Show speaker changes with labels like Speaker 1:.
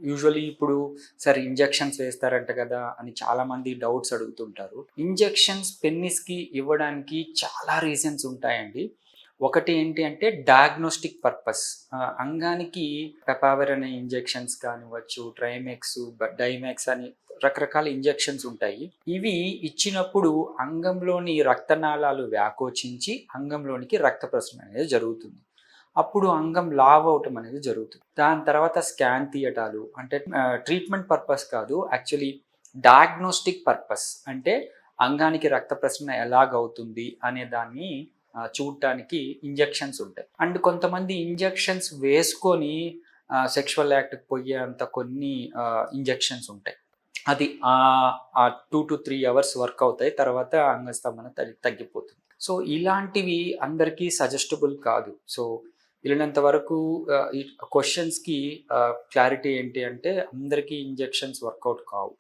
Speaker 1: Usually ఇప్పుడు sir injections వేస్తారంట కదా అని చాలామంది డౌట్స్ అడుగుతుంటారు. ఇంజెక్షన్స్ పెన్నిస్‌కి ఇవ్వడానికి చాలా రీజన్స్ ఉంటాయండి. ఒకటి ఏంటి అంటే డయాగ్నోస్టిక్ పర్పస్. అంగానికి పెపావర్ అనే ఇంజెక్షన్స్ కానివ్వచ్చు, ట్రైమెక్స్, డైమెక్స్ అని రకరకాల ఇంజెక్షన్స్ ఉంటాయి. ఇవి ఇచ్చినప్పుడు అంగంలోని రక్తనాళాలు వ్యాకోచించి అంగంలోనికి రక్త ప్రసరణ అనేది జరుగుతుంది. అప్పుడు అంగం లావ్ అవటం అనేది జరుగుతుంది. దాని తర్వాత స్కాన్ తీయటాలు అంటే ట్రీట్మెంట్ పర్పస్ కాదు, యాక్చువల్లీ డయాగ్నోస్టిక్ పర్పస్. అంటే అంగానికి రక్త ప్రసరణ ఎలాగవుతుంది అనే దాన్ని చూడటానికి ఇంజెక్షన్స్ ఉంటాయి. అండ్ కొంతమంది ఇంజెక్షన్స్ వేసుకొని సెక్షువల్ యాక్ట్కి పోయేంత కొన్ని ఇంజెక్షన్స్ ఉంటాయి. అది 2 to 3 అవర్స్ వర్క్ అవుతాయి. తర్వాత అంగస్తంభన తగ్గిపోతుంది. సో ఇలాంటివి అందరికీ సజెస్టబుల్ కాదు. సో వీలైనంత వరకు ఈ క్వశ్చన్స్కి క్లారిటీ ఏంటి అంటే అందరికీ ఇంజెక్షన్స్ వర్కౌట్ కావు.